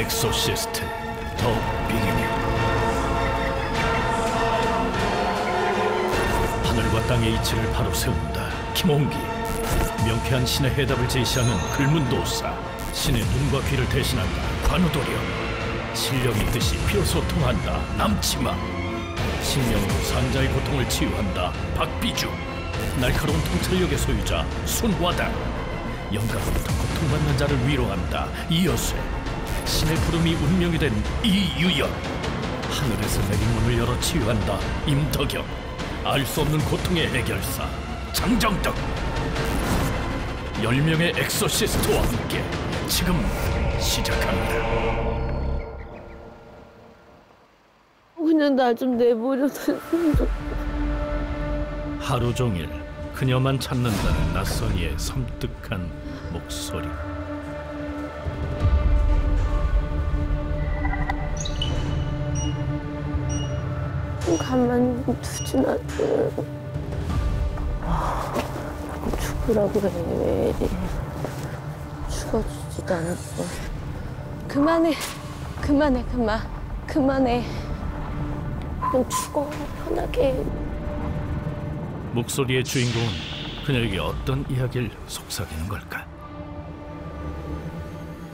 엑소시스트 더 비기닝. 하늘과 땅의 이치를 바로 세운다. 김홍기. 명쾌한 신의 해답을 제시하는 글문도사. 신의 눈과 귀를 대신한다. 관우도령. 실력이 있듯이 비로소 통한다. 남치마. 식명으로 산자의 고통을 치유한다. 박비주. 날카로운 통찰력의 소유자 순화당. 영감으로부터 고통받는 자를 위로한다. 이여쇠. 신의 부름이 운명이 된 이유연. 하늘에서 내린 문을 열어 치유한다. 임덕영. 알 수 없는 고통의 해결사 장정덕. 10명의 엑소시스트와 함께 지금 시작합니다. 그냥 나 좀 내버려뒀으면 좋겠어. 하루 종일 그녀만 찾는다는 낯선이의 섬뜩한 목소리. 가만히 두지 마세요. 죽으라고 해. 왜 이래. 죽어주지도 않았어. 그만해. 그만해. 좀 죽어. 편하게. 목소리의 주인공은 그녀에게 어떤 이야기를 속삭이는 걸까?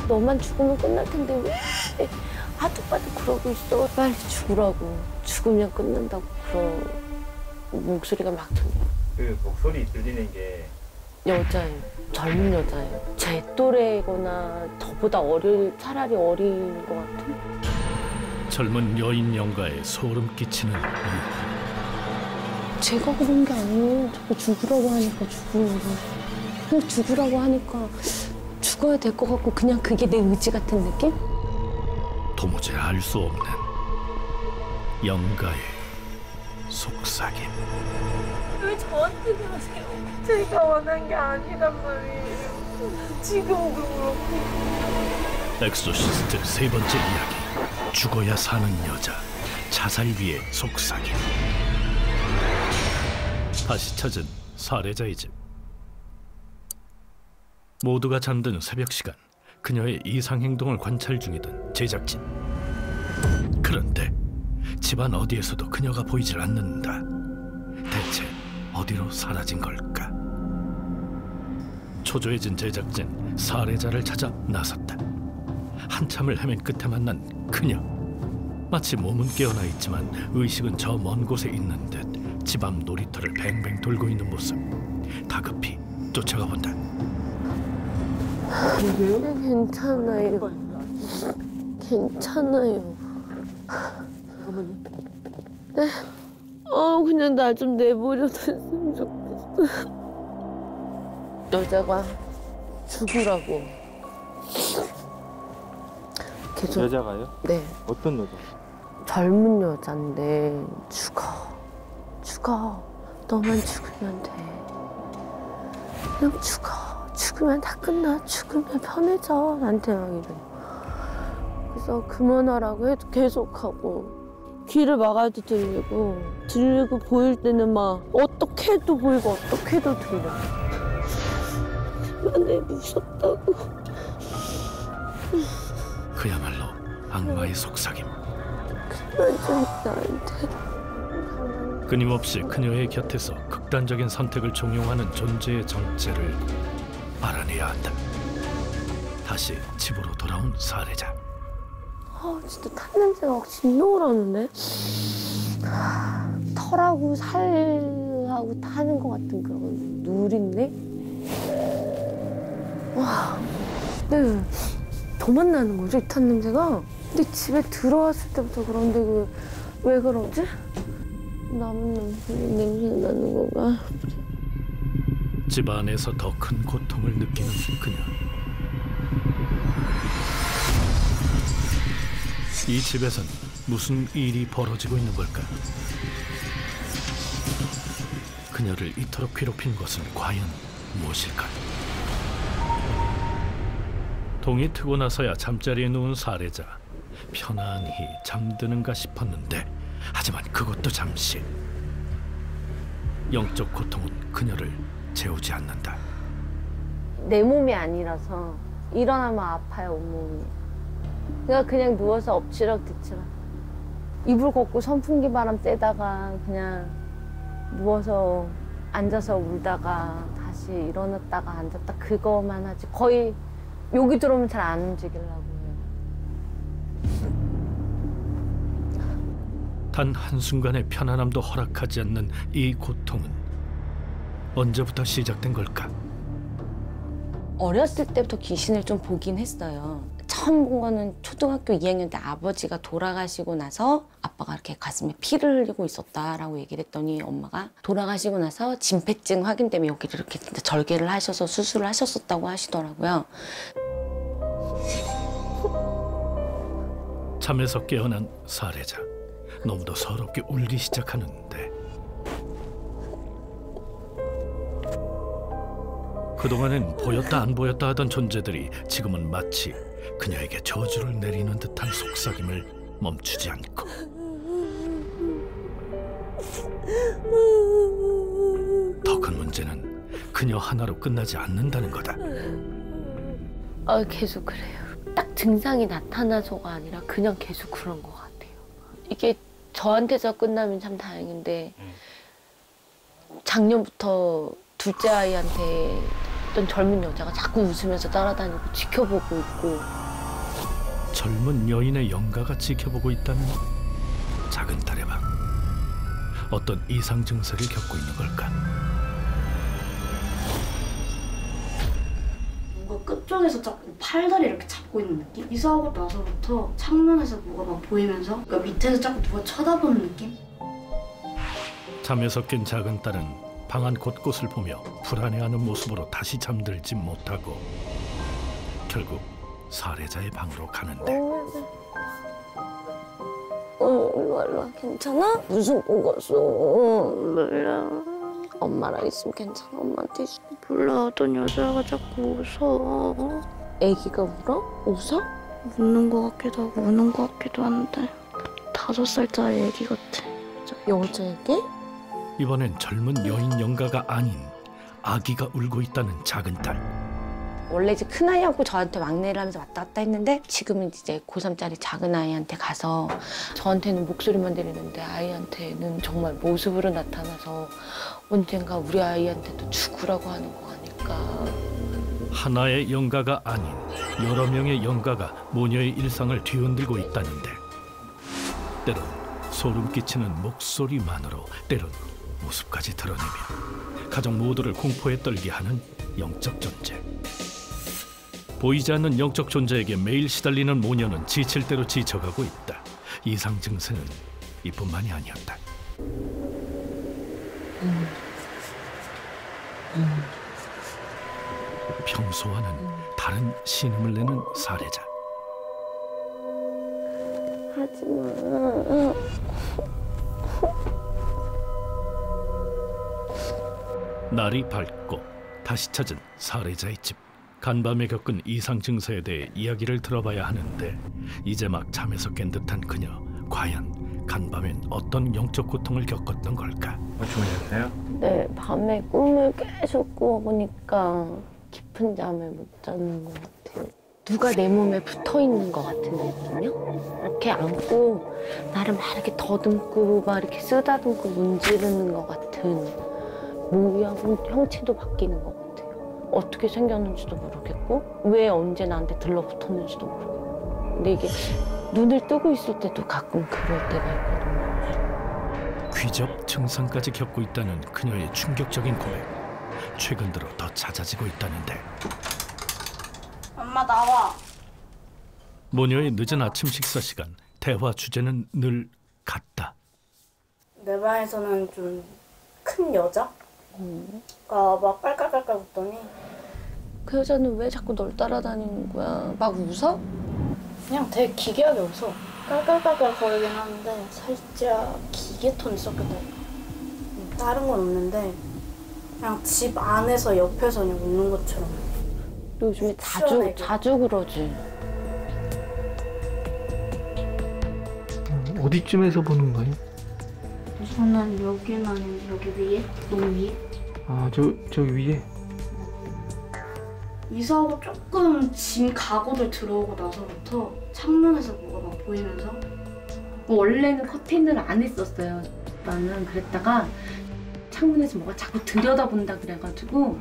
너만 죽으면 끝날 텐데 왜 하도 그러고 있어. 빨리 죽으라고. 죽으면 끝난다고 그런 목소리가 막 들려. 그 목소리 들리는 게 여자예요. 젊은 여자예요. 제 또래거나 저보다 차라리 어린 것 같은. 젊은 여인 영가에 소름 끼치는 이유. 제가 그런 게 아니에요. 자꾸 죽으라고 하니까 죽으라고. 그냥 죽으라고 하니까 죽어야 될 것 같고 그냥 그게 내 의지 같은 느낌? 도무지 알 수 없는 영가의 속삭임. 왜 저한테 그러세요? 제가 원한 게 아니란 말이에요. 지금도 그렇고. 엑소시스트 세 번째 이야기. 죽어야 사는 여자. 자살 위의 속삭임. 다시 찾은 살해자의 집. 모두가 잠든 새벽 시간, 그녀의 이상 행동을 관찰 중이던 제작진. 그런데 집안 어디에서도 그녀가 보이질 않는다. 대체 어디로 사라진 걸까? 초조해진 제작진, 살해자를 찾아 나섰다. 한참을 헤맨 끝에 만난 그녀. 마치 몸은 깨어나 있지만 의식은 저 먼 곳에 있는 듯 집 앞 놀이터를 뱅뱅 돌고 있는 모습. 다급히 쫓아가 본다. 괜찮아요. 네. 그냥 나 좀 내버려뒀으면 좋겠어. 여자가 죽으라고. 계속. 여자가요? 네. 어떤 여자? 젊은 여잔데 죽어. 너만 죽으면 돼. 그냥 죽어. 죽으면 다 끝나. 죽으면 편해져. 나한테 막 이래. 그래서 그만하라고 해도 계속하고 귀를 막아도 들리고 보일 때는 막 어떻게 해도 보이고 어떻게 해도 들려. 그만해. 무섭다고. 그야말로 악마의 속삭임. 그만 좀 나한테. 끊임없이 그녀의 곁에서 극단적인 선택을 종용하는 존재의 정체를 알아내야 한다. 다시 집으로 돌아온 살해자. 진짜 탄 냄새가 확 진동을 하는데? 털하고 살하고 타는 것 같은 그런 누린내? 와, 네. 더 만나는 거죠, 이 탄 냄새가? 근데 집에 들어왔을 때부터 그런데 왜 그러지? 남은 냄새가 나는 건가? 집 안에서 더 큰 고통을 느끼는 그녀. 이 집에선 무슨 일이 벌어지고 있는 걸까? 그녀를 이토록 괴롭힌 것은 과연 무엇일까? 동이 트고 나서야 잠자리에 누운 살해자. 편안히 잠드는가 싶었는데 하지만 그것도 잠시. 영적 고통은 그녀를 재우지 않는다. 내 몸이 아니라서 일어나면 아파요, 온몸이. 그냥 누워서 엎치락뒤치락. 이불 걷고 선풍기 바람 쐬다가 그냥 누워서 앉아서 울다가 다시 일어났다가 앉았다 그거만 하지. 거의 여기 들어오면 잘 안 움직이려고 해요. 단 한순간의 편안함도 허락하지 않는 이 고통은 언제부터 시작된 걸까? 어렸을 때부터 귀신을 좀 보긴 했어요. 처음 본 거는 초등학교 2학년 때 아버지가 돌아가시고 나서 아빠가 이렇게 가슴에 피를 흘리고 있었다라고 얘기를 했더니 엄마가 돌아가시고 나서 진폐증 확인 때문에 여기를 이렇게 진짜 절개를 하셔서 수술을 하셨었다고 하시더라고요. 잠에서 깨어난 살해자. 너무도 서럽게 울기 시작하는데 그동안엔 보였다 안 보였다 하던 존재들이 지금은 마치 그녀에게 저주를 내리는 듯한 속삭임을 멈추지 않고 더 큰 문제는 그녀 하나로 끝나지 않는다는 거다. 계속 그래요. 딱 증상이 나타나서가 아니라 그냥 계속 그런 것 같아요. 이게 저한테서 끝나면 참 다행인데 작년부터 둘째 아이한테 어떤 젊은 여자가 자꾸 웃으면서 따라다니고 지켜보고 있고. 젊은 여인의 영가가 지켜보고 있다는 작은 딸의 방. 어떤 이상 증세를 겪고 있는 걸까? 뭔가 끝쪽에서 자꾸 팔다리 이렇게 잡고 있는 느낌? 이사하고 나서부터 창문에서 뭐가 막 보이면서 그러니까 밑에서 자꾸 누가 쳐다보는 느낌? 잠에서 깬 작은 딸은 방 안 곳곳을 보며 불안해하는 모습으로 다시 잠들지 못하고 결국 살해자의 방으로 가는데 일로 와. 괜찮아? 무슨 거 갔어? 몰라. 엄마랑 있으면 괜찮아. 엄마한테 있어. 몰라, 어떤 여자가 자꾸 웃어. 애기가 울어? 웃어? 웃는 거 같기도 하고 우는 거 같기도 한데 5살짜리 애기 같아. 여자에게? 이번엔 젊은 여인 영가가 아닌 아기가 울고 있다는 작은 딸. 원래 이제 큰아이하고 저한테 막내를 하면서 왔다 갔다 했는데 지금은 이제 고3짜리 작은 아이한테 가서 저한테는 목소리만 들리는데 아이한테는 정말 모습으로 나타나서 언젠가 우리 아이한테도 죽으라고 하는 거 아닐까. 하나의 영가가 아닌 여러 명의 영가가 모녀의 일상을 뒤흔들고 있다는데 때론 소름 끼치는 목소리만으로 때론 모습까지 드러내며 가족 모두를 공포에 떨게 하는 영적 존재. 보이지 않는 영적 존재에게 매일 시달리는 모녀는 지칠 대로 지쳐가고 있다. 이상 증세는 이뿐만이 아니었다. 평소와는 다른 신음을 내는 살해자. 하지마. 날이 밝고 다시 찾은 살해자의 집. 간밤에 겪은 이상 증세에 대해 이야기를 들어봐야 하는데 이제 막 잠에서 깬 듯한 그녀. 과연 간밤엔 어떤 영적 고통을 겪었던 걸까? 주무셨어요? 네, 밤에 꿈을 계속 꾸어보니까 깊은 잠을 못 자는 것 같아요. 누가 내 몸에 붙어 있는 것 같은 느낌이요? 이렇게 안고 나를 막 이렇게 더듬고 막 이렇게 쓰다듬고 문지르는 것 같은 모양, 형체도 바뀌는 것 같아요. 어떻게 생겼는지도 모르겠고 왜 언제 나한테 들러붙었는지도 모르겠고 근데 이게 눈을 뜨고 있을 때도 가끔 그럴 때가 있거든요. 귀접 증상까지 겪고 있다는 그녀의 충격적인 고백. 최근 들어 더 잦아지고 있다는데 엄마 나와. 모녀의 늦은 아침 식사 시간. 대화 주제는 늘 같다. 내 방에서는 좀 큰 여자가 막 깔깔깔깔 웃더니 그 여자는 왜 자꾸 널 따라다니는 거야? 막 웃어? 그냥 되게 기괴하게 웃어. 깔깔깔깔 거리긴 하는데 살짝 기계 톤이 섞였다니까. 다른 건 없는데 그냥 집 안에서 옆에서 그냥 웃는 것처럼. 요즘에 시원하게. 자주 그러지. 어디쯤에서 보는 거예요? 저는 여기는 아니면 여기 위에? 너무 위에? 아, 저 위에? 이사하고 조금 짐 가구들 들어오고 나서부터 창문에서 뭐가 막 보이면서 원래는 커튼을 안 했었어요. 나는 그랬다가 창문에서 뭐가 자꾸 들여다본다 그래가지고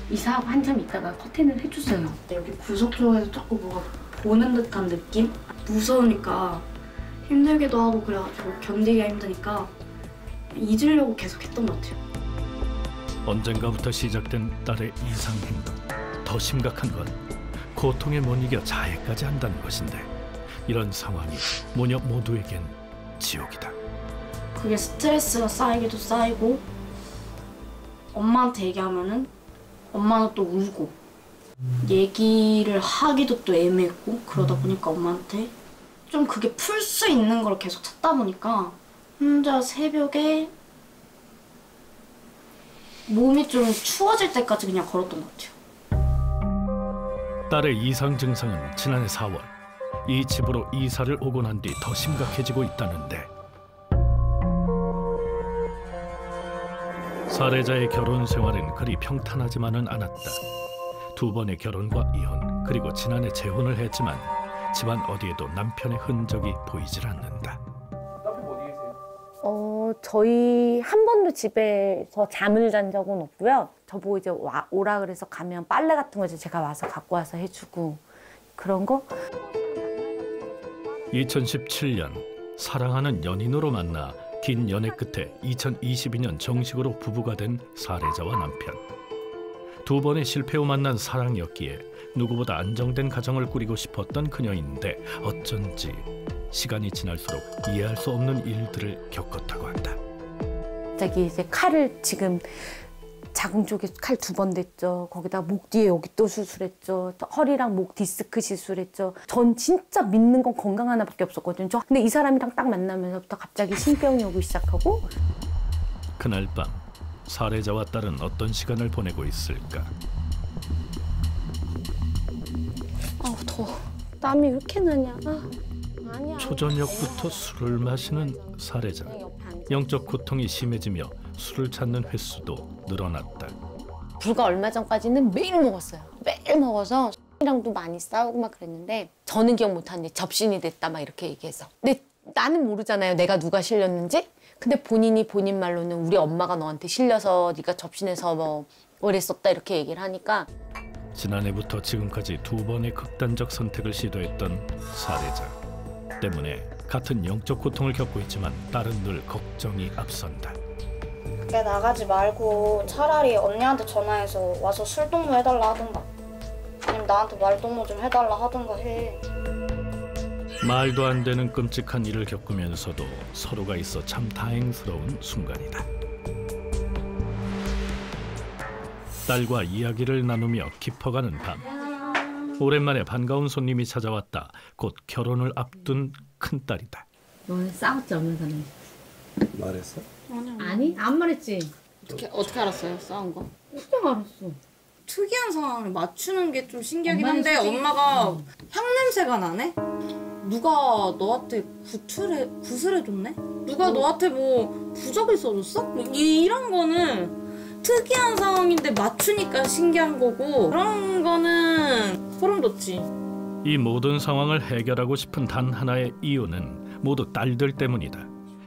이사하고 한참 있다가 커튼을 해줬어요. 여기 구석 쪽에서 자꾸 뭐가 보는 듯한 느낌? 무서우니까 힘들기도 하고 그래가지고 견디기가 힘드니까 잊으려고 계속 했던 것 같아요. 언젠가부터 시작된 딸의 이상 행동. 더 심각한 건 고통에 못 이겨 자해까지 한다는 것인데 이런 상황이 모녀 모두에겐 지옥이다. 그게 스트레스가 쌓이기도 쌓이고 엄마한테 얘기하면은 엄마는 또 울고 얘기를 하기도 또 애매했고 그러다 보니까 엄마한테 좀 그게 풀 수 있는 걸 계속 찾다 보니까 혼자 새벽에 몸이 좀 추워질 때까지 그냥 걸었던 것 같아요. 딸의 이상 증상은 지난해 4월 이 집으로 이사를 오고 난 뒤 더 심각해지고 있다는데 살해자의 결혼 생활은 그리 평탄하지만은 않았다. 2번의 결혼과 이혼 그리고 지난해 재혼을 했지만 집안 어디에도 남편의 흔적이 보이질 않는다. 남편 어디 계세요? 저희 한 번도 집에서 잠을 잔 적은 없고요. 저보고 이제 오라 그래서 가면 빨래 같은 거 제가 와서 갖고 와서 해주고 그런 거. 2017년 사랑하는 연인으로 만나 긴 연애 끝에 2022년 정식으로 부부가 된 살해자와 남편. 2번의 실패 후 만난 사랑이었기에 누구보다 안정된 가정을 꾸리고 싶었던 그녀인데 어쩐지 시간이 지날수록 이해할 수 없는 일들을 겪었다고 한다. 갑자기 이제 칼을 지금 자궁 쪽에 칼 2번 댔죠. 거기다 목 뒤에 여기 또 수술했죠. 허리랑 목 디스크 시술했죠. 전 진짜 믿는 건 건강 하나밖에 없었거든요. 근데 이 사람이랑 딱 만나면서부터 갑자기 신병이 오기 시작하고. 그날 밤 살해자와 딸은 어떤 시간을 보내고 있을까? 아우 더워. 땀이 왜 이렇게 나냐. 아니야. 초저녁부터 술을 마시는 살해자. 영적 고통이 심해지며 술을 찾는 횟수도 늘어났다. 불과 얼마 전까지는 매일 먹었어요. 매일 먹어서 이랑도 많이 싸우고 막 그랬는데 저는 기억 못하는데 접신이 됐다 막 이렇게 얘기해서. 근데 나는 모르잖아요. 내가 누가 실렸는지. 근데 본인이 본인 말로는 우리 엄마가 너한테 실려서 네가 접신해서 뭐 그랬었다 이렇게 얘기를 하니까. 지난해부터 지금까지 2번의 극단적 선택을 시도했던 살해자 때문에 같은 영적 고통을 겪고 있지만 딸은 늘 걱정이 앞선다. 그게 나가지 말고 차라리 언니한테 전화해서 와서 술동무 해달라 하든가 아니면 나한테 말동무 좀 해달라 하든가 해. 말도 안 되는 끔찍한 일을 겪으면서도 서로가 있어 참 다행스러운 순간이다. 딸과 이야기를 나누며 깊어가는 밤. 오랜만에 반가운 손님이 찾아왔다. 곧 결혼을 앞둔 큰딸이다. 너는 싸웠지 얼마 전에? 말했어? 아니? 안 말했지? 어떻게 알았어요? 싸운 거? 어떻게 알았어? 특이한 상황을 맞추는 게 좀 신기하긴 엄마는 한데 솔직히- 엄마가 향 냄새가 나네? 누가 너한테 구슬해줬네? 누가 너한테 뭐 부적을 써줬어? 이런 거는 특이한 상황인데 맞추니까 신기한 거고 그런 거는 소름 돋지. 이 모든 상황을 해결하고 싶은 단 하나의 이유는 모두 딸들 때문이다.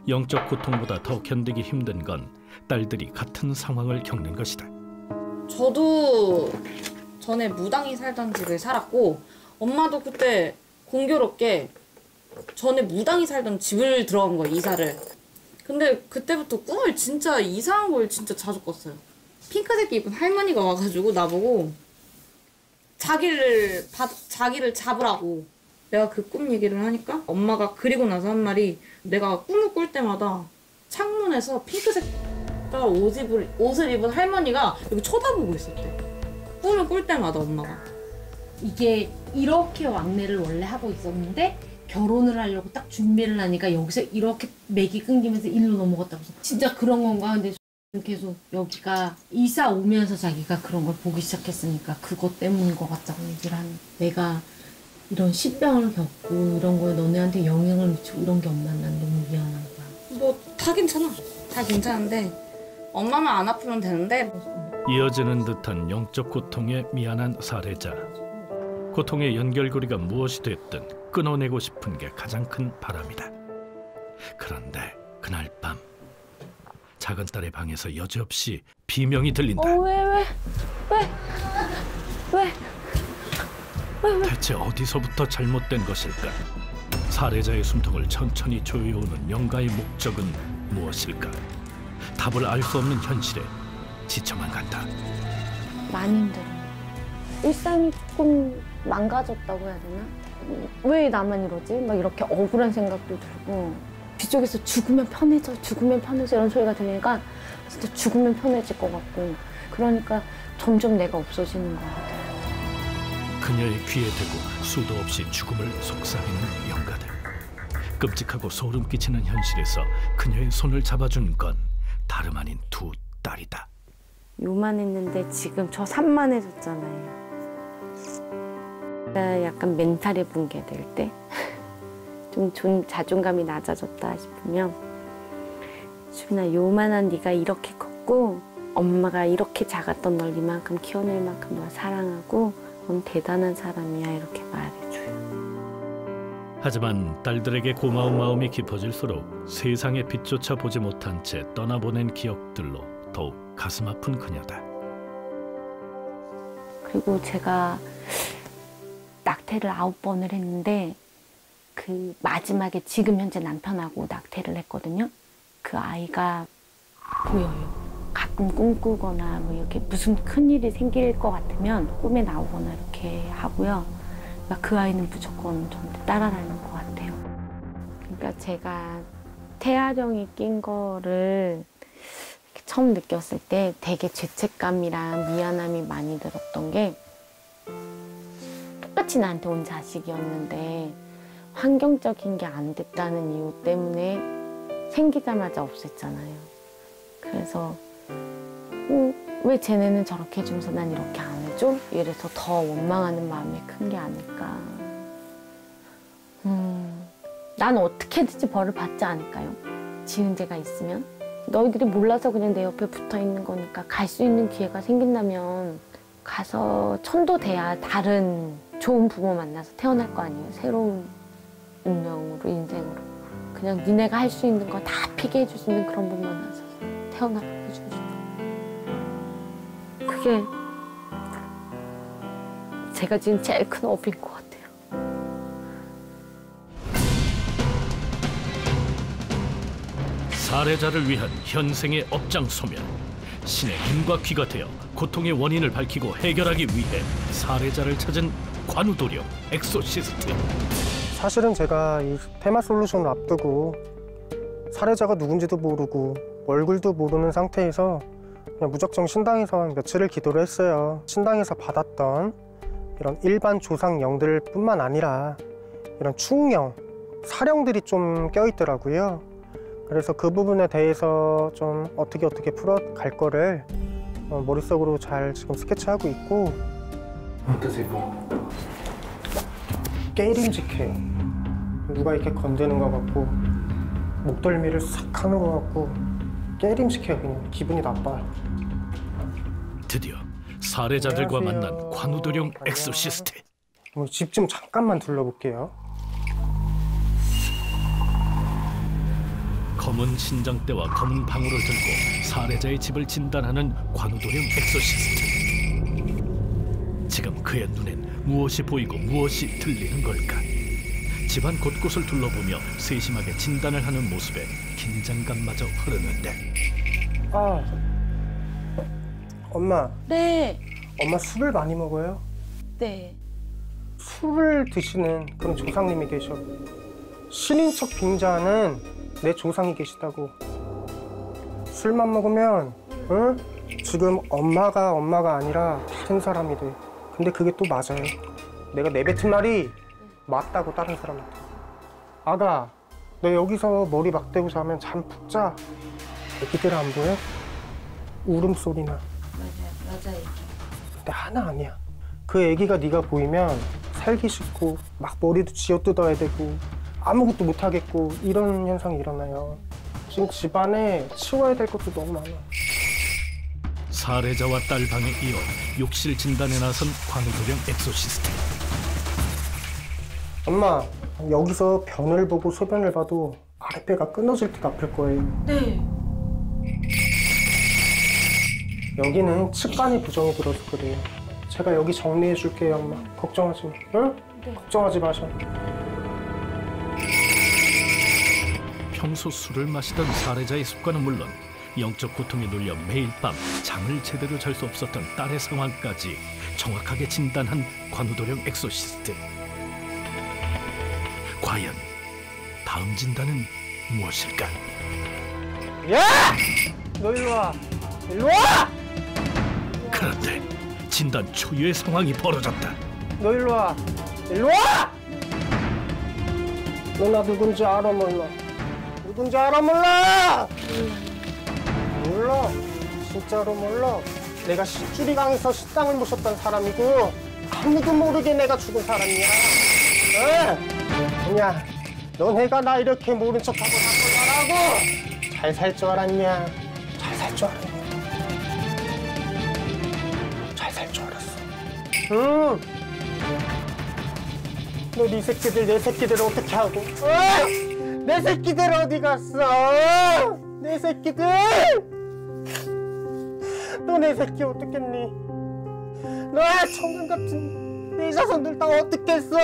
영적 고통보다 더 견디기 힘든 건 딸들이 같은 상황을 겪는 것이다. 저도 전에 무당이 살던 집에 살았고 엄마도 그때 공교롭게 전에 무당이 살던 집을 들어간 거예요, 이사를. 근데 그때부터 꿈을 진짜 이상한 걸 진짜 자주 꿨어요. 핑크색 입은 할머니가 와가지고 나보고 자기를 잡으라고. 내가 그 꿈 얘기를 하니까 엄마가 그리고 나서 한 말이 내가 꿈을 꿀 때마다 창문에서 핑크색 옷을 입은 할머니가 여기 쳐다보고 있었대. 꿈을 꿀 때마다 엄마가. 이게 이렇게 왕래를 원래 하고 있었는데 결혼을 하려고 딱 준비를 하니까 여기서 이렇게 맥이 끊기면서 일로 넘어갔다고 해서 진짜 그런 건가? 근데 계속 여기가 이사 오면서 자기가 그런 걸 보기 시작했으니까 그것 때문인 것 같다고 얘기를 하는. 내가 이런 신병을 겪고 이런 거에 너네한테 영향을 미치고 이런 게 엄마 난 너무 미안한 거야. 뭐 다 괜찮아. 다 괜찮은데 엄마만 안 아프면 되는데 이어지는 듯한 영적 고통에 미안한 살해자. 고통의 연결고리가 무엇이 됐든 끊어내고 싶은 게 가장 큰 바람이다. 그런데 그날 밤 작은 딸의 방에서 여지없이 비명이 들린다. 왜? 대체 어디서부터 잘못된 것일까? 살해자의 숨통을 천천히 조여오는 영가의 목적은 무엇일까? 답을 알 수 없는 현실에 지쳐만 간다. 많이 힘들어요. 일상이 조금 망가졌다고 해야 되나? 왜 나만 이러지? 막 이렇게 억울한 생각도 들고 뒤쪽에서 죽으면 편해져 이런 소리가 들리니까 진짜 죽으면 편해질 것 같고 그러니까 점점 내가 없어지는 것 같아요. 그녀의 귀에 대고 수도 없이 죽음을 속삭이는 영가들. 끔찍하고 소름 끼치는 현실에서 그녀의 손을 잡아준 건 다름 아닌 두 딸이다. 요만했는데 지금 저 산만해졌잖아요. 약간 멘탈이 붕괴될 때, 좀 자존감이 낮아졌다 싶으면 수빈아, 요만한 네가 이렇게 컸고 엄마가 이렇게 작았던 널 이만큼 키워낼 만큼 널 사랑하고 넌 대단한 사람이야 이렇게 말해줘요. 하지만 딸들에게 고마운 마음이 깊어질수록 세상의 빛조차 보지 못한 채 떠나보낸 기억들로 더욱 가슴 아픈 그녀다. 그리고 제가 낙태를 9번을 했는데 그 마지막에 지금 현재 남편하고 낙태를 했거든요. 그 아이가 보여요. 가끔 꿈꾸거나 뭐 이렇게 무슨 큰일이 생길 것 같으면 꿈에 나오거나 이렇게 하고요. 그러니까 그 아이는 무조건 저한테 따라다니는 것 같아요. 그러니까 제가 태아령이 낀 거를 처음 느꼈을 때 되게 죄책감이랑 미안함이 많이 들었던 게 똑같이 나한테 온 자식이었는데 환경적인 게 안 됐다는 이유 때문에 생기자마자 없앴잖아요. 그래서 왜 쟤네는 저렇게 해주면서 난 이렇게 안 해줘? 이래서 더 원망하는 마음이 큰 게 아닐까. 난 어떻게든지 벌을 받지 않을까요? 지은 죄가 있으면? 너희들이 몰라서 그냥 내 옆에 붙어 있는 거니까 갈 수 있는 기회가 생긴다면 가서 천도돼야 다른 좋은 부모 만나서 태어날 거 아니에요. 새로운 운명으로, 인생으로. 그냥 니네가 할 수 있는 거 다 피게 해줄 수 있는 그런 부모 만나서 태어나게 해주고 싶어. 그게 제가 지금 제일 큰 업인 것 같아요. 살해자를 위한 현생의 업장소면, 신의 눈과 귀가 되어 고통의 원인을 밝히고 해결하기 위해 살해자를 찾은 관우도령 엑소시스트. 사실은 제가 이 테마 솔루션을 앞두고 살해자가 누군지도 모르고 얼굴도 모르는 상태에서 그냥 무작정 신당에서 한 며칠을 기도를 했어요. 신당에서 받았던 이런 일반 조상령들 뿐만 아니라 이런 충령, 사령들이 좀 껴있더라고요. 그래서 그 부분에 대해서 좀 어떻게 풀어갈 거를 머릿속으로 잘 지금 스케치하고 있고. 어떠세요? 깨림직해요. 누가 이렇게 건드는 것 같고 목덜미를 싹 하는 것 같고 깨림직해요. 그냥 기분이 나빠요. 드디어 살해자들과 안녕하세요. 만난 관우도령 엑소시스트. 집 좀 잠깐만 둘러볼게요. 검은 신장대와 검은 방울을 들고 살해자의 집을 진단하는 관우도령 엑소시스트. 지금 그의 눈엔 무엇이 보이고 무엇이 들리는 걸까? 집안 곳곳을 둘러보며 세심하게 진단을 하는 모습에 긴장감마저 흐르는데. 아, 엄마. 네. 엄마 술을 많이 먹어요? 네. 술을 드시는 그런 조상님이 계셔. 신인척 빙자하는 내 조상이 계시다고. 술만 먹으면 응? 지금 엄마가 아니라 다른 사람이 돼. 근데 그게 또 맞아요. 내가 내뱉은 말이 맞다고 다른 사람한테. 아가, 너 여기서 머리 막대고 자면 잠 푹 자. 애기들 안 보여? 울음소리나. 맞아요. 근데 하나 아니야. 그 애기가 네가 보이면 살기 싫고 막 머리도 쥐어뜯어야 되고 아무것도 못 하겠고 이런 현상이 일어나요. 지금 집안에 치워야 될 것도 너무 많아. 살해자와 딸 방에 이어 욕실 진단에 나선 관우도령 엑소시스트. 엄마, 여기서 변을 보고 소변을 봐도 아랫배가 끊어질 듯 아플 거예요. 네. 여기는 측간이 부정이 들어서 그래요. 제가 여기 정리해 줄게요, 엄마. 걱정하지 마. 응? 네. 걱정하지 마셔. 평소 술을 마시던 살해자의 습관은 물론 영적 고통에 눌려 매일 밤 잠을 제대로 잘 수 없었던 딸의 상황까지 정확하게 진단한 관우도령 엑소시스트. 과연 다음 진단은 무엇일까? 야! 너 일로 와. 일로 와! 그런데 진단 초유의 상황이 벌어졌다. 너 일로 와. 일로 와! 너 나 누군지 알아 몰라? 누군지 알아 몰라? 몰라. 진짜로 몰라. 내가 식주리강에서 식당을 모셨던 사람이고 아무도 모르게 내가 죽은 사람이야. 그냥 너 내가 나 이렇게 모른 척하고 나라고 잘 살 줄 알았냐? 잘 살 줄 알았냐? 잘 살 줄 알았어. 응. 너 네 새끼들 내 새끼들 어떻게 하고? 내 새끼들 어디 갔어? 내 새끼들! 너 내 새끼 어떻겠니? 너야 청년 같은 내 자손들 다 어떻겠어?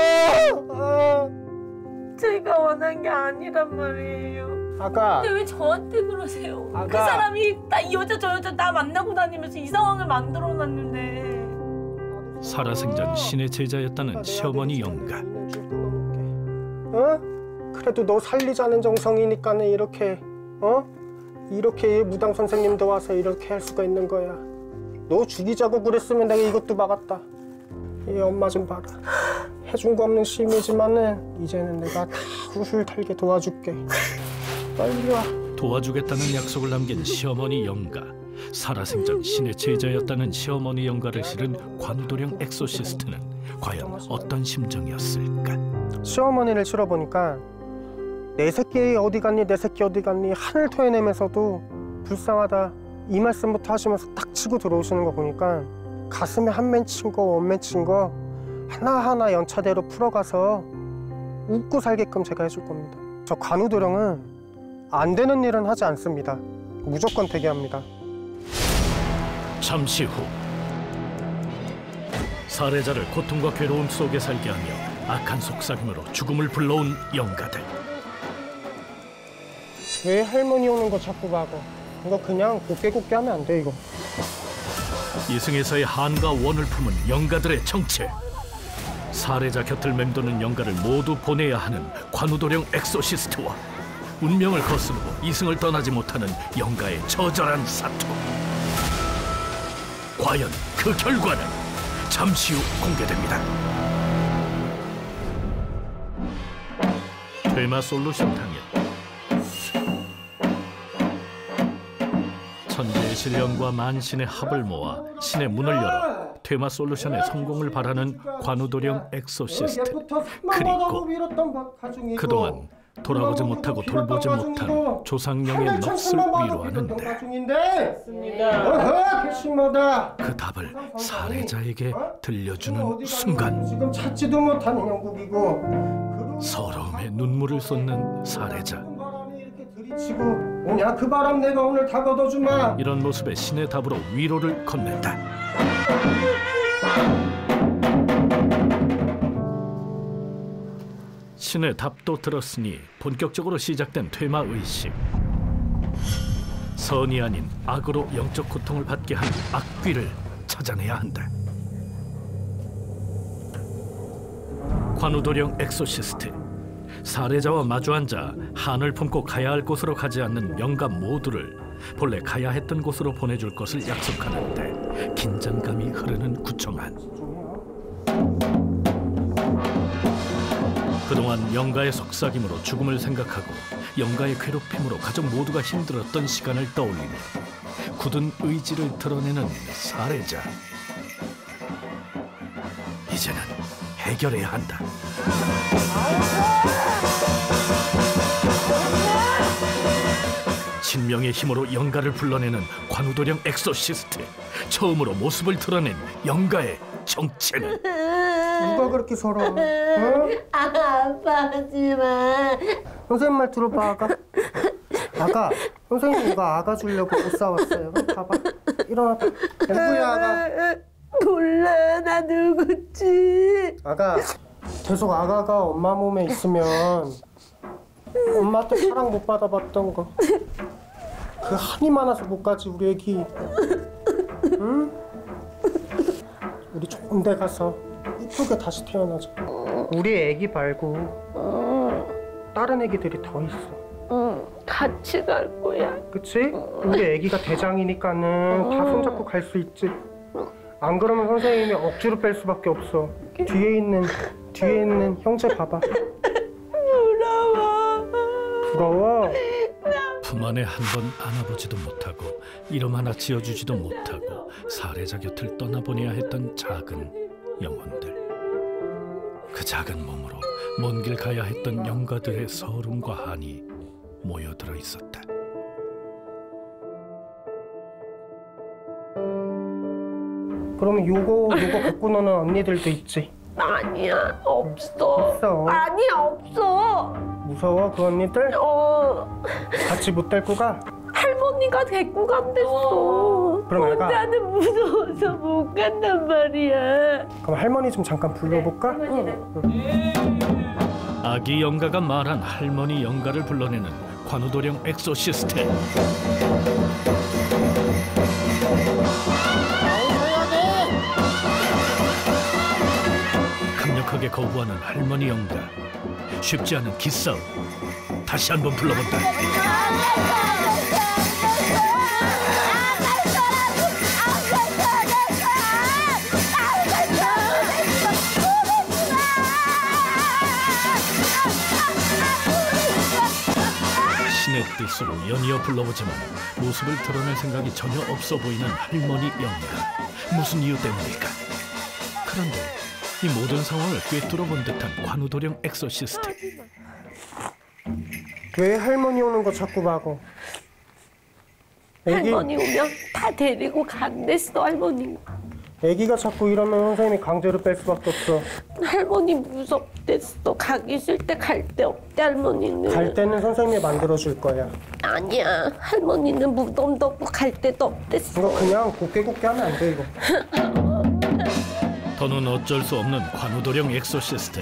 제가 원한 게 아니란 말이에요. 아가. 근데 왜 저한테 그러세요? 아가. 그 사람이 나 이 여자 저 여자 나 만나고 다니면서 이 상황을 만들어놨는데. 살아생전 신의 제자였다는 시어머니 영가. 어? 그래도 너 살리자는 정성이니까는 이렇게 이렇게 무당 선생님도 와서 이렇게 할 수가 있는 거야. 너 죽이자고 그랬으면 내가 이것도 막았다. 이 엄마 좀 봐라. 해준 거 없는 시임이지만은 이제는 내가 다 훌훌 털게 도와줄게. 빨리 와. 도와주겠다는 약속을 남긴 시어머니 영가. 살아생전 신의 제자였다는 시어머니 영가를 실은 관우도령 엑소시스트는 과연 어떤 심정이었을까? 시어머니를 실어보니까 내 새끼 어디 갔니? 내 새끼 어디 갔니? 한을 토해내면서도 불쌍하다 이 말씀부터 하시면서 딱 치고 들어오시는 거 보니까 가슴에 한 맨 친 거 원 맨 친 거 하나하나 연차대로 풀어가서 웃고 살게끔 제가 해줄 겁니다. 저 관우도령은 안 되는 일은 하지 않습니다. 무조건 되게 합니다. 잠시 후 살해자를 고통과 괴로움 속에 살게 하며 악한 속삭임으로 죽음을 불러온 영가들. 왜 할머니 오는 거 자꾸 막어? 이거 그냥 곱게 하면 안 돼 이거. 이승에서의 한과 원을 품은 영가들의 정체. 살해자 곁을 맴도는 영가를 모두 보내야 하는 관우도령 엑소시스트와 운명을 거스르고 이승을 떠나지 못하는 영가의 처절한 사투. 과연 그 결과는 잠시 후 공개됩니다. 퇴마솔루션 당일 천재의 신령과 만신의 합을 모아 신의 문을 열어 퇴마솔루션의 성공을 바라는 관우도령 엑소시스트. 그리고 그동안 돌아보지 못하고 돌보지 못한 조상령의 넋을 위로하는데 그 답을 살해자에게 들려주는 순간 지금 찾지도 못하는 영국이고 서러움에 눈물을 쏟는 살해자. 치고 오냐 그 바람 내가 오늘 다 걷어주마. 이런 모습에 신의 답으로 위로를 건넨다. 신의 답도 들었으니 본격적으로 시작된 퇴마 의식. 선이 아닌 악으로 영적 고통을 받게 한 악귀를 찾아내야 한다. 관우도령 엑소시스트. 살해자와 마주 앉아 한을 품고 가야 할 곳으로 가지 않는 영감 모두를 본래 가야 했던 곳으로 보내줄 것을 약속하는데 긴장감이 흐르는 구청안. 그동안 영가의 속삭임으로 죽음을 생각하고 영가의 괴롭힘으로 가족 모두가 힘들었던 시간을 떠올리며 굳은 의지를 드러내는 살해자. 이제는 해결해야 한다. 신의 생명의 힘으로 영가를 불러내는 관우도령 엑소시스트. 처음으로 모습을 드러낸 영가의 정체는 누가 그렇게 서러워? 응? 아빠 하지마. 선생님 말 들어봐, 아가. 아가, 선생님 누가 아가 주려고 옷 사왔어요. 봐봐. 일어나. 누구야, 아가? 몰라, 나 누구지? 아가, 계속 아가가 엄마 몸에 있으면 엄마한테 사랑 못 받아봤던 거. 그 한이 많아서 못 가지, 우리 애기. 응? 우리 좋은 데 가서 이쁘게 다시 태어나자. 우리 애기 말고 다른 애기들이 더 있어. 응, 같이 갈 거야. 그치? 우리 애기가 대장이니까는 다 손잡고 갈 수 있지. 안 그러면 선생님이 억지로 뺄 수밖에 없어. 뒤에 있는 형제 봐봐. 부러워? 품 안에 한 번 안아보지도 못하고 이름 하나 지어주지도 못하고 살해자 곁을 떠나보내야 했던 작은 영혼들. 그 작은 몸으로 먼 길 가야 했던 영가들의 서름과 한이 모여들어 있었다. 그러면 요거 갖고 노는 언니들도 있지? 아니야, 없어. 없어. 아니야, 없어. 무서워 그 언니들? 같이 못 데리고 가? 할머니가 데리고 간댔어. 그럼 애가 나는 무서워서 못 간단 말이야. 그럼 할머니 좀 잠깐 불러볼까? 아기 영가가 말한 할머니 영가를 불러내는 관우도령 엑소시스트. 강력하게 거부하는 할머니 영가. 쉽지 않은 기싸움. 다시 한번 불러본다. 신의 뜻으로 연이어 불러보지만 모습을 드러낼 생각이 전혀 없어 보이는 할머니 영가. 무슨 이유 때문일까? 그런데 이 모든 상황을 꿰뚫어본 듯한 관우도령 엑소시스트. 왜 할머니 오는 거 자꾸 막어? 할머니 오면 다 데리고 간댔어, 할머니. 애기가 자꾸 이러면 선생님이 강제로 뺄 수밖에 없어. 할머니 무섭댔어. 가기 싫대, 갈 데 없대, 할머니는. 갈 때는 선생님이 만들어줄 거야. 아니야, 할머니는 무덤도 없고 갈 데도 없댔어. 이거 그냥 곱게 하면 안 돼, 이거. 더는 어쩔 수 없는 관우도령 엑소시스트.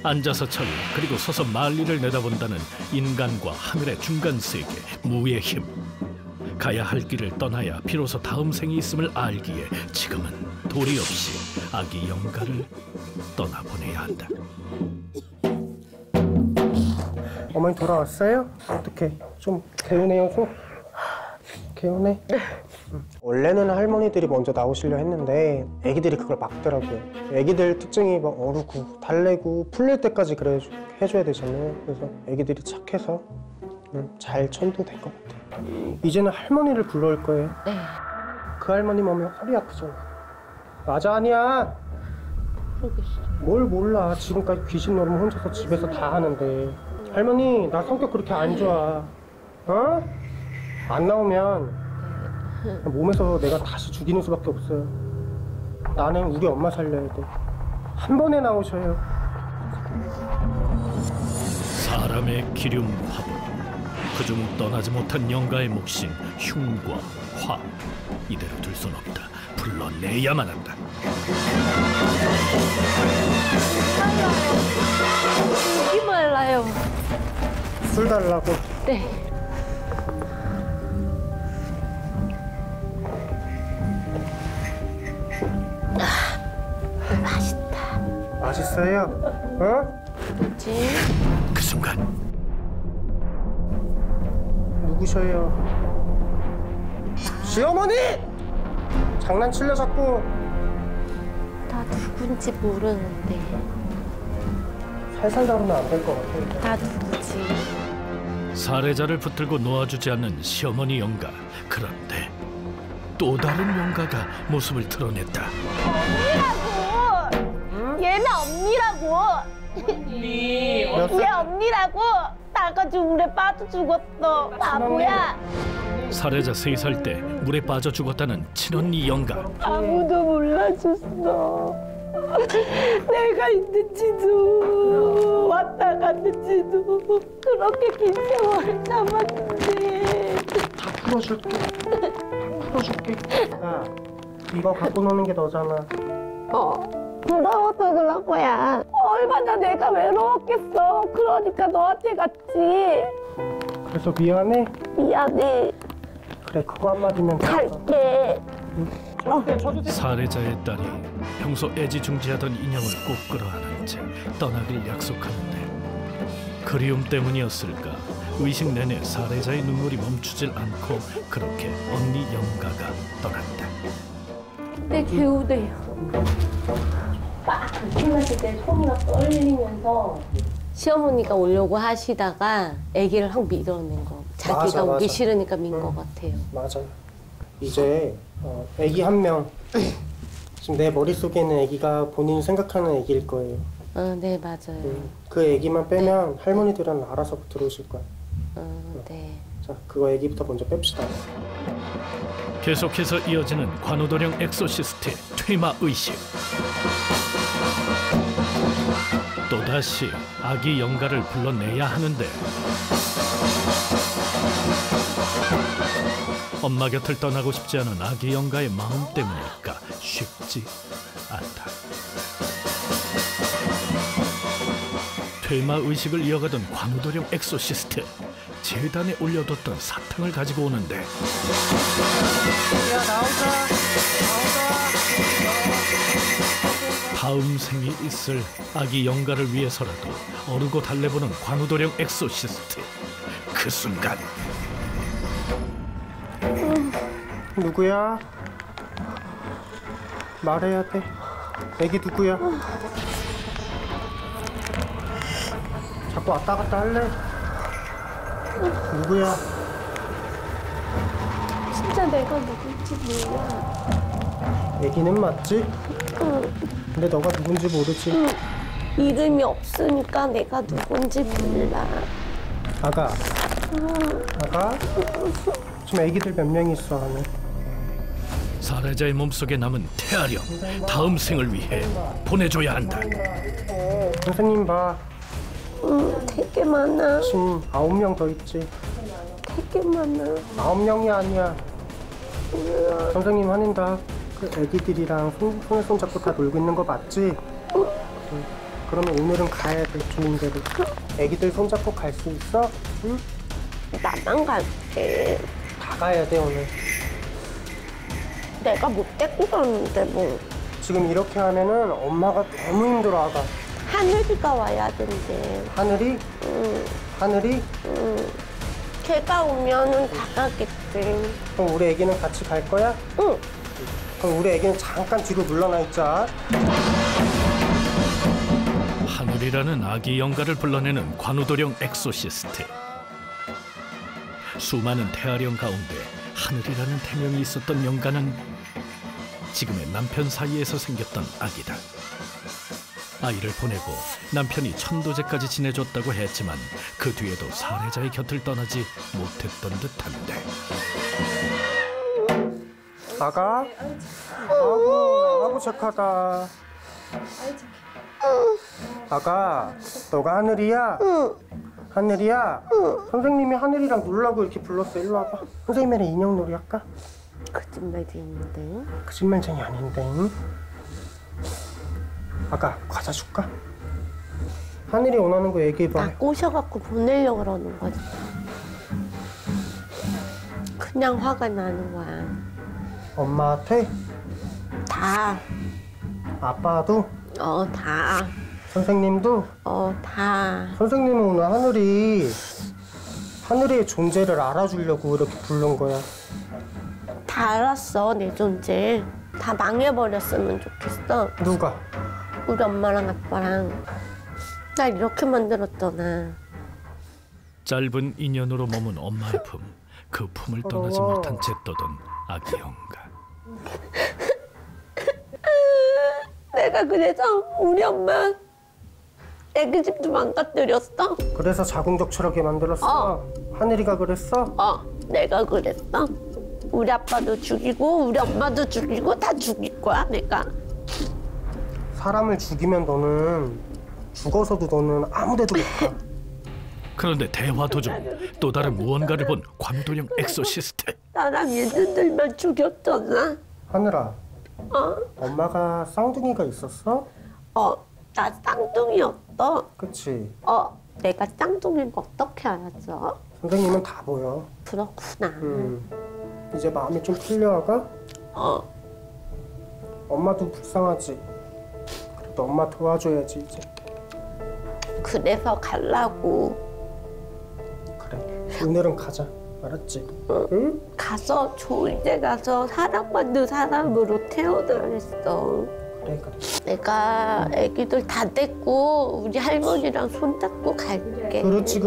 앉아서 차고 그리고 서서 만리를 내다본다는 인간과 하늘의 중간 세계, 무의 힘. 가야 할 길을 떠나야 비로소 다음 생이 있음을 알기에 지금은 도리 없이 아기 영가를 떠나보내야 한다. 어머니 돌아왔어요? 어떡해? 좀 개운해요, 속? 개운해? 원래는 할머니들이 먼저 나오시려 했는데 애기들이 그걸 막더라고요. 애기들 특징이 막 어르고 달래고 풀릴 때까지 그래 해줘야 되잖아요. 그래서 애기들이 착해서 잘 천도될 것 같아요. 이제는 할머니를 불러올 거예요. 네. 그 할머니 몸에 허리 아프잖아. 맞아, 아니야. 모르겠어. 뭘 몰라. 지금까지 귀신 노름 혼자서 집에서 다 하는데. 할머니, 나 성격 그렇게 안 좋아. 어? 안 나오면 몸에서 내가 다시 죽이는 수밖에 없어요. 나는 우리 엄마 살려야 돼. 한 번에 나오셔요. 사람의 기름 화분. 그중 떠나지 못한 영가의 몫인 흉과 화. 이대로 둘 순 없다. 불러내야만 한다. 목이 말라요. 술 달라고. 네. 맛있다. 맛있어요? 어? 뭐지? 그 순간 누구셔요? 시어머니! 장난치려 자꾸. 나 누군지 모르는데. 살살 다루면 안 될 것 같아. 나 누구지? 살해자를 붙들고 놓아주지 않는 시어머니 영가. 그런데 또 다른 영가가 모습을 드러냈다. 언니라고! 얘는 언니라고! 몇 얘 언니라고! 나 나가지고 물에 빠져 죽었어. 바보야. 살해자 3살 때 물에 빠져 죽었다는 친언니 영가. 아무도 몰라줬어. 내가 있는지도 왔다 갔는지도 그렇게 긴 세월을 남았는데. 다 풀어줄게. 다 풀어줄게. 야, 이거 갖고 노는 게 너잖아. 부러워서 그런 거야. 얼마나 내가 외로웠겠어. 그러니까 너한테 갔지. 그래서 미안해? 미안해. 그래, 그거 한마디면 갈게. 살해자의 딸이 평소 애지중지하던 인형을 꼭 끌어안은 채 떠나길 약속하는데 그리움 때문이었을까 의식 내내 살해자의 눈물이 멈추질 않고 그렇게 언니 영가가 떠난다. 내 개우대요. 막 일어났을 때 손이 막 떨리면서 시어머니가 오려고 하시다가 아기를 확 밀어낸 거. 자기가 맞아, 오기 맞아. 싫으니까 민 것 같아요. 맞아. 이제 애기 한 명. 지금 내 머릿속에는 애기가 본인이 생각하는 애기일 거예요. 네, 맞아요. 그 애기만 빼면 할머니들은 알아서 들어오실 거야. 네. 자, 그거 애기부터 먼저 뺍시다. 계속해서 이어지는 관우도령 엑소시스트의 퇴마 의식. 또다시 아기 영가를 불러내야 하는데 엄마 곁을 떠나고 싶지 않은 아기 영가의 마음 때문일까 쉽지 않다. 퇴마 의식을 이어가던 관우도령 엑소시스트. 재단에 올려뒀던 사탕을 가지고 오는데 야, 나오자. 다음 생이 있을 아기 영가를 위해서라도 어르고 달래보는 관우도령 엑소시스트. 그 순간 누구야? 말해야 돼. 애기 누구야? 자꾸 왔다 갔다 할래? 누구야? 진짜 내가 누군지 몰라. 애기는 맞지? 근데 너가 누군지 모르지? 이름이 없으니까 내가 누군지 몰라. 아가. 아가? 지금 애기들 몇 명 있어, 안에? 살해자의 몸속에 남은 태아령 다음 생을 위해 보내줘야 한다. 선생님 봐. 되게 많아. 지금 9명 더 있지. 되게 많아. 9명이 아니야. 선생님 화낸다. 그 애기들이랑 손에 손잡고 다 놀고 있는 거 맞지? 그러면 오늘은 가야 돼, 좋은 데로. 애기들 손잡고 갈 수 있어? 응? 나만 갈게. 다 가야 돼, 오늘. 내가 못 데리고 가는데 뭐. 지금 이렇게 하면은 엄마가 너무 힘들어, 아가. 하늘이가 와야 된대. 하늘이? 하늘이? 걔가 오면은 다 가겠지. 그럼 우리 애기는 같이 갈 거야? 응. 그럼 우리 애기는 잠깐 뒤로 물러나 있자. 하늘이라는 아기 영가를 불러내는 관우도령 엑소시스트. 수많은 태아령 가운데 하늘이라는 태명이 있었던 영가는 지금의 남편 사이에서 생겼던 아기다. 아이를 보내고 남편이 천도제까지 지내줬다고 했지만 그 뒤에도 살해자의 곁을 떠나지 못했던 듯한데. 아가? 아이고 착하다. 아가, 너가 하늘이야? 하늘이야? 선생님이 하늘이랑 놀라고 이렇게 불렀어. 일로 와봐. 선생님이랑 인형놀이 할까? 거짓말이 있는데. 거짓말쟁이 아닌데. 아가, 과자 줄까? 하늘이 원하는 거 얘기해봐. 나 꼬셔갖고 보내려고 그러는 거지. 그냥 화가 나는 거야. 엄마한테? 다. 아빠도? 다. 선생님도? 다. 선생님은 오늘 하늘이의 존재를 알아주려고 이렇게 부른 거야. 다 알았어, 내 존재. 다 망해버렸으면 좋겠어. 누가? 우리 엄마랑 아빠랑. 날 이렇게 만들었잖아. 짧은 인연으로 머문 엄마의 품. 그 품을 떠나지 못한 채 떠던 아기 영가. 내가 그래서 우리 엄마 애기 집도 망가뜨렸어? 그래서 자궁적출하게 만들었어? 하늘이가 그랬어? 내가 그랬어. 우리 아빠도 죽이고 우리 엄마도 죽이고 다 죽일 거야 내가. 사람을 죽이면 너는 죽어서도 너는 아무데도 못 가. 그런데 대화 도중 또 다른 무언가를 본 관우도령 엑소시스트. 나랑 얘네들만 죽였잖아. 하늘아, 엄마가 쌍둥이가 있었어? 나 쌍둥이였어. 그치? 내가 쌍둥이인 거 어떻게 알았어? 선생님은 다 보여. 그렇구나. 이제 마음이 좀 풀려와가? 엄마도 불쌍하지. 그래도 엄마 도와줘야지 이제. 그래서 가려고. 그래, 오늘은 가자. 알았지? 응? 가서 좋은 데 가서 사랑받는 사람으로 태어나랬어. 그래. 내가 애기들 다 데리고 우리 할머니랑 손잡고 갈게. 그렇지.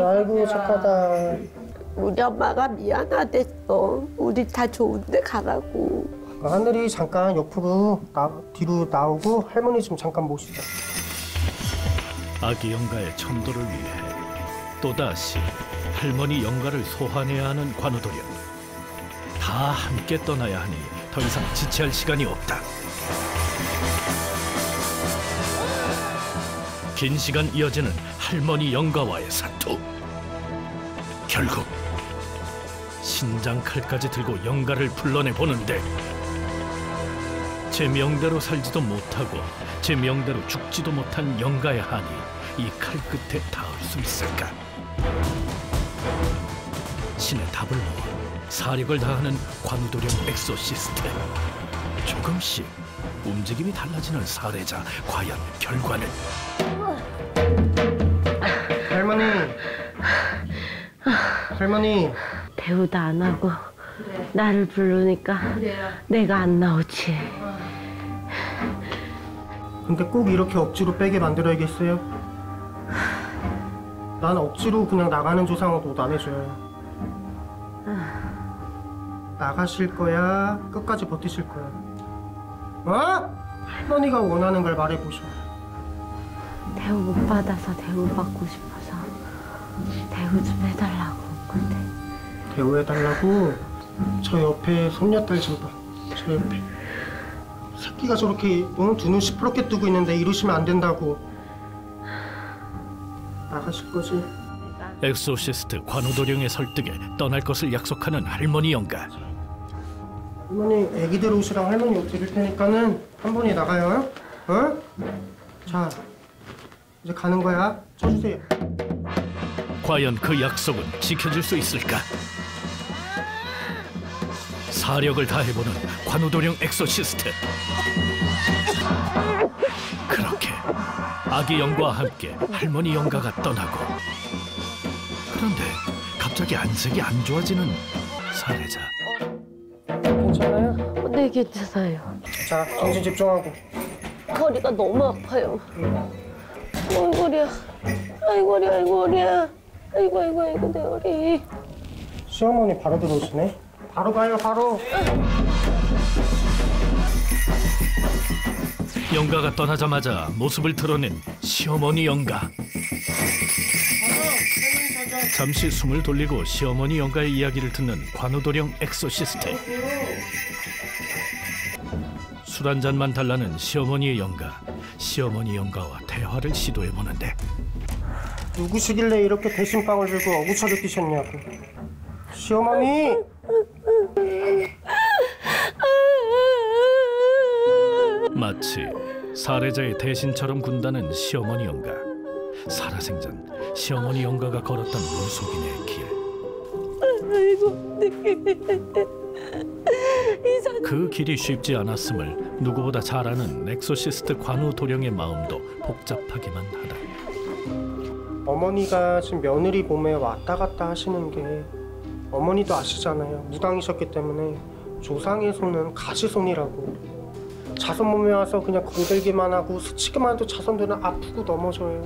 아이고 착하다. 우리 엄마가 미안하댔어. 우리 다 좋은 데 가라고. 하늘이 잠깐 옆으로 뒤로 나오고 할머니 좀 잠깐 모시자. 아기 영가의 천도를 위해 또다시 할머니 영가를 소환해야 하는 관우도령. 다 함께 떠나야 하니 더 이상 지체할 시간이 없다. 긴 시간 이어지는 할머니 영가와의 사투. 결국 신장 칼까지 들고 영가를 불러내 보는데 제 명대로 살지도 못하고 제 명대로 죽지도 못한 영가의 한이 이 칼 끝에 닿을 수 있을까? 신의 답을 모아 사력을 다하는 관우도령 엑소시스트. 조금씩 움직임이 달라지는 사례자. 과연 결과는? 할머니. 대우도 안 하고 나를 부르니까 내가 안 나오지. 근데 꼭 이렇게 억지로 빼게 만들어야겠어요? 난 억지로 그냥 나가는 조상은 옷 안 해줘요. 나가실 거야? 끝까지 버티실 거야? 할머니가 원하는 걸 말해보셔. 대우 못 받아서 대우 받고 싶어서 대우 좀 해달라고 온 건데. 대우해달라고? 저 옆에 손녀딸 좀 봐. 저 옆에. 새끼가 저렇게 두 눈 시퍼렇게 뜨고 있는데 이러시면 안 된다고. 나가실 거지? 엑소시스트 관우도령의 설득에 떠날 것을 약속하는 할머니 영가. 할머니 애기들 옷이랑 할머니 옷 드릴 테니까는 한 번에 나가요. 자, 이제 가는 거야. 쳐주세요. 과연 그 약속은 지켜질 수 있을까? 사력을 다해보는 관우도령 엑소시스트. 그렇게 아기 영가와 함께 할머니 영가가 떠나고, 그런데 갑자기 안색이 안 좋아지는 사례자. 괜찮아요? 네, 괜찮아요. 자, 정신 집중하고. 허리가 너무 아파요. 아이고 허리야. 아이고 허리야. 아이고 내 허리. 시어머니 바로 들어오시네. 바로 가요, 바로. 영가가 떠나자마자 모습을 드러낸 시어머니 영가. 잠시 숨을 돌리고 시어머니 영가의 이야기를 듣는 관우도령 엑소시스트. 술 한 잔만 달라는 시어머니의 영가. 시어머니 영가와 대화를 시도해보는데 누구시길래 이렇게 대신빵을 들고 어구차를 뛰셨냐고. 시어머니! 마치 살해자의 대신처럼 군다는 시어머니 영가. 살아생전 시어머니 영가가 걸었던 물속인의 길. 그 길이 쉽지 않았음을 누구보다 잘 아는 엑소시스트 관우도령의 마음도 복잡하기만 하다. 어머니가 지금 며느리 몸에 왔다 갔다 하시는 게 어머니도 아시잖아요. 무당이셨기 때문에 조상의 손은 가시손이라고. 자손 몸에 와서 그냥 건들기만 하고 스치기만 해도 자손들은 아프고 넘어져요.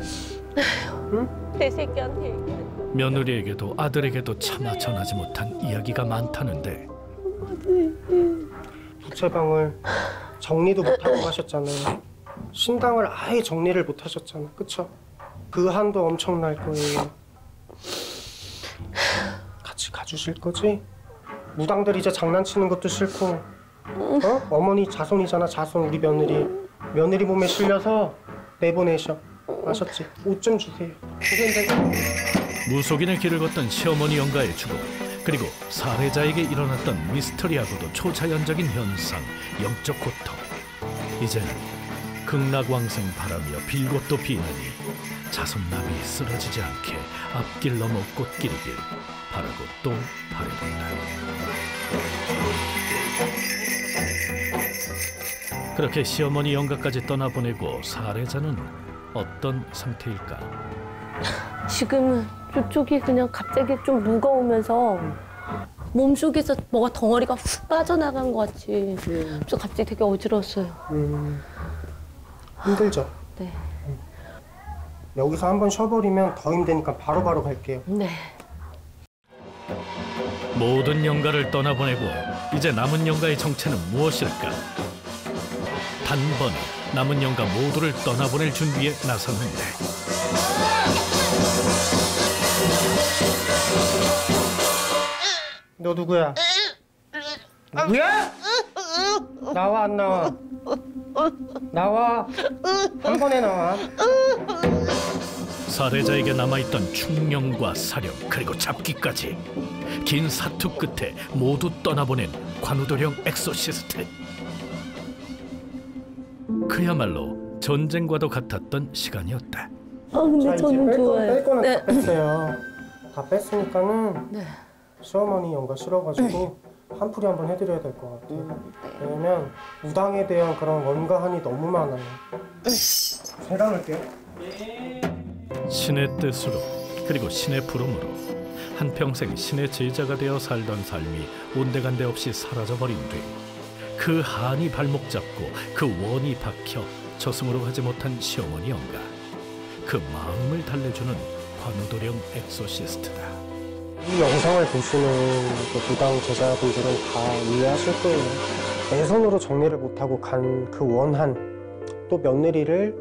응? 내 새끼한테 얘기해. 며느리에게도 아들에게도 차마 전하지 못한 이야기가 많다는데 부채방을 정리도 못하고 가셨잖아요. 신당을 아예 정리를 못 하셨잖아, 그쵸? 그 한도 엄청날 거예요. 같이 가주실 거지? 무당들 이제 장난치는 것도 싫고, 어머니 자손이잖아, 자손. 우리 며느리 몸에 실려서 내보내셔. 아셨지? 옷 좀 주세요. 무속인의 길을 걷던 시어머니 영가의 죽음, 그리고 살해자에게 일어났던 미스터리하고도 초자연적인 현상, 영적 고통. 이제는 극락왕생 바라며 빌고 또 비느니 자손남이 쓰러지지 않게 앞길 넘어 꽃길이길 바라고 또 바라본다. 그렇게 시어머니 영가까지 떠나보내고 살해자는 어떤 상태일까? 지금은 저쪽이 그냥 갑자기 좀 무거우면서 몸속에서 뭐가 덩어리가 훅 빠져나간 것 같이. 그래서 갑자기 되게 어지러웠어요. 힘들죠? 네. 여기서 한번 쉬어버리면 더 힘드니까 바로바로 갈게요. 네. 모든 영가를 떠나보내고 이제 남은 영가의 정체는 무엇일까? 단번에 남은 영가 모두를 떠나보낼 준비에 나섰는데 너 누구야? 누구야? 나와 안 나와? 나와. 한 번에 나와. 살해자에게 남아있던 충령과 사령 그리고 잡기까지 긴 사투 끝에 모두 떠나보낸 관우도령 엑소시스트. 그야말로 전쟁과도 같았던 시간이었다. 근데 자, 이제 저는 뺄 좋아요. 거는 네. 다 뺐어요. 다 뺐으니까는 네. 시어머니 영가 싫어가지고 한풀이 한번 해드려야 될 것 같아요. 왜냐면 무당에 대한 그런 원가한이 너무 많아요. 제가 할게요. 신의 뜻으로 그리고 신의 부름으로 한평생 신의 제자가 되어 살던 삶이 온데간데 없이 사라져버린 뒤 그 한이 발목 잡고 그 원이 박혀 저승으로 가지 못한 시어머니 영가. 그 마음을 달래주는 관우도령 엑소시스트다. 이 영상을 보시는 그 무당 제자분들은 다 이해하실 거예요. 내 손으로 정리를 못하고 간 그 원한, 또 며느리를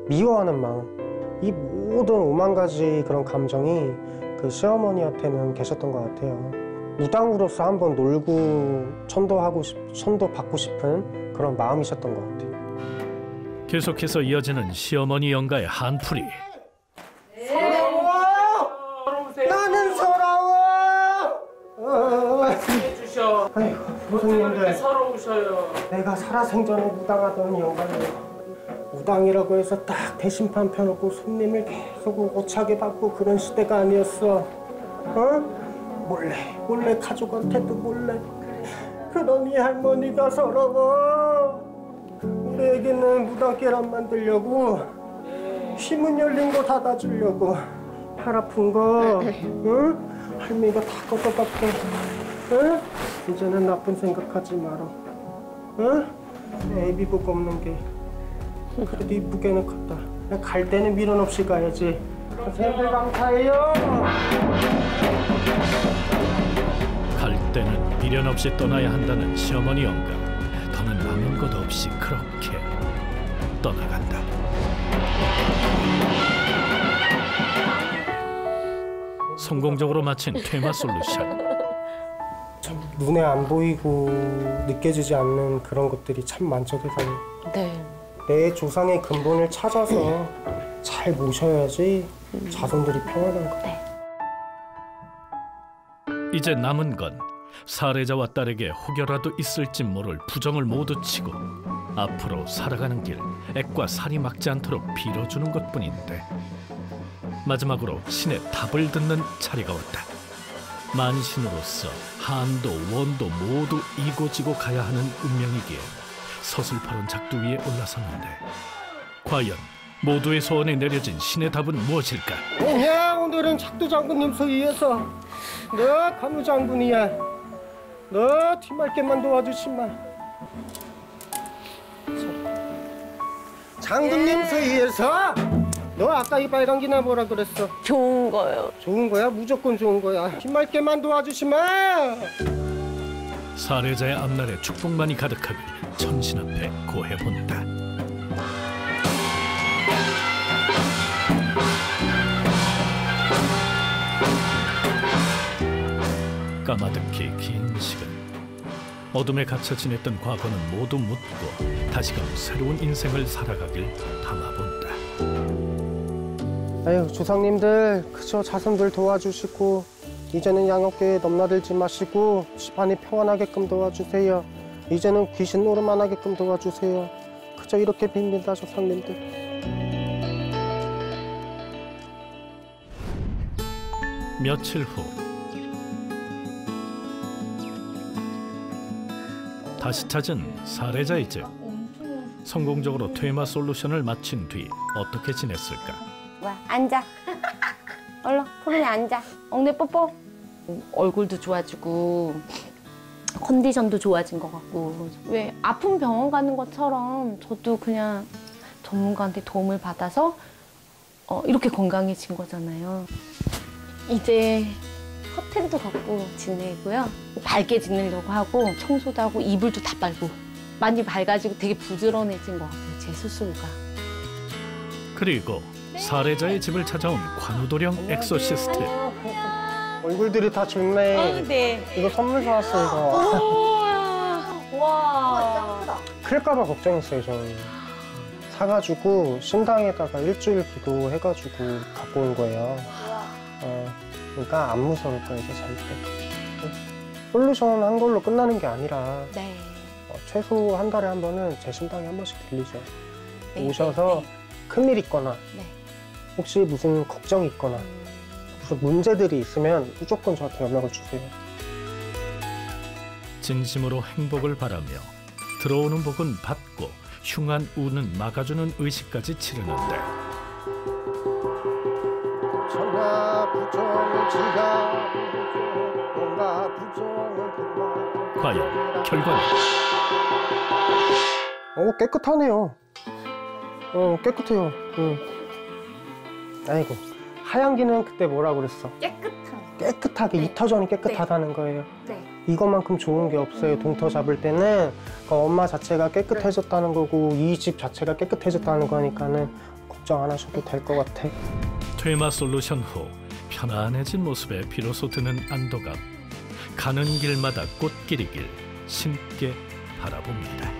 미워하는 마음, 이 모든 5만 가지 그런 감정이 그 시어머니한테는 계셨던 것 같아요. 무당으로서 한번 놀고 천도 받고 싶은 그런 마음이셨던 것 같아요. 계속해서 이어지는 시어머니 영가의 한풀이. 나는 서러워! 해주셔. 아이고, 선생님들. 서러우셔요. 내가 살아생전에 무당하던 영가를 무당이라고 해서 딱 대신판 펴놓고 손님을 계속 오차게 받고 그런 시대가 아니었어. 몰래 가족한테도 몰래. 그러니 할머니가 서러워. 우리에게는 무당계란 만들려고 휘문 열린 거 닫아주려고 팔 아픈 거 할머니가 다 걷어갖고 이제는 나쁜 생각하지 마라. 애비복 없는 게 그래도 이쁘게는 컸다. 갈 때는 미련 없이 가야지. 선생님들 감사해요. 갈 때는 미련 없이 떠나야 한다는 시어머니 영가. 더는 남은 것 없이 그렇게 떠나간다. 성공적으로 마친 퇴마 솔루션. 참 눈에 안 보이고 느껴지지 않는 그런 것들이 참 많죠, 세상에. 네. 내 조상의 근본을 찾아서 잘 모셔야지 자손들이 평안한 거야. 이제 남은 건 살해자와 딸에게 혹여라도 있을지 모를 부정을 모두 치고 앞으로 살아가는 길 액과 살이 막지 않도록 빌어주는 것뿐인데 마지막으로 신의 답을 듣는 차례가 왔다. 만신으로서 한도 원도 모두 이고지고 가야 하는 운명이기에 서슬퍼런 작두 위에 올라섰는데 과연 모두의 소원에 내려진 신의 답은 무엇일까? 야, 오늘은 작두 장군님 소위에서 너 간우 장군이야. 너 뒤말게만 도와주시마. 장군님 소위에서 너 아까 이 빨간 기나 뭐라 그랬어? 좋은 거요. 좋은 거야? 무조건 좋은 거야. 뒤말게만 도와주시마. 살해자의 앞날에 축복만이 가득하길 천신 앞에 고해본다. 까마득히 긴 시간 어둠에 갇혀 지냈던 과거는 모두 묻고 다시금 새로운 인생을 살아가길 담아본다. 아유, 조상님들 그저 자손들 도와주시고 이제는 양육계에 넘나들지 마시고 집안이 평안하게끔 도와주세요. 이제는 귀신 노름 안 하게끔 도와주세요. 그저 이렇게 빕니다, 조상님들. 며칠 후 다시 찾은 사례자의 집. 성공적으로 퇴마 솔루션을 마친 뒤 어떻게 지냈을까? 뭐야, 앉아. 얼른 푸른이 앉아. 엉덩이 뽀뽀. 얼굴도 좋아지고 컨디션도 좋아진 것 같고, 왜 아픈 병원 가는 것처럼 저도 그냥 전문가한테 도움을 받아서 이렇게 건강해진 거잖아요. 이제 커튼도 걷고 지내고요. 밝게 지내려고 하고 청소도 하고 이불도 다 빨고 많이 밝아지고 되게 부지런해진 것 같아요, 제 스스로가. 그리고 사례자의 집을 찾아온 관우도령 엑소시스트. 얼굴들이 다 좋네. 네. 이거 선물 사왔어요, 이거. 와. 클까봐 걱정했어요, 저는. 사가지고 신당에다가 일주일 기도해가지고 갖고 온 거예요. 그러니까 안 무서울 거예요, 이제 잘 때. 솔루션 한 걸로 끝나는 게 아니라 네. 최소 한 달에 한 번은 제 신당에 한 번씩 들리죠. 네, 오셔서 네, 큰일 있거나 네. 혹시 무슨 걱정이 있거나 무슨 문제들이 있으면 무조건 저한테 연락을 주세요. 진심으로 행복을 바라며 들어오는 복은 받고 흉한 우는 막아주는 의식까지 치르는데 과연 결과는? 깨끗하네요. 깨끗해요. 아이고, 하얀기는 그때 뭐라 그랬어? 깨끗하게, 네. 이터전이 깨끗하다는 거예요. 네. 이것만큼 좋은 게 없어요. 동터 잡을 때는 엄마 자체가 깨끗해졌다는 거고 이 집 자체가 깨끗해졌다는 거니까는 걱정 안 하셔도 될 것 같아. 퇴마 솔루션 후 편안해진 모습에 비로소 드는 안도감. 가는 길마다 꽃길이길 심게 바라봅니다.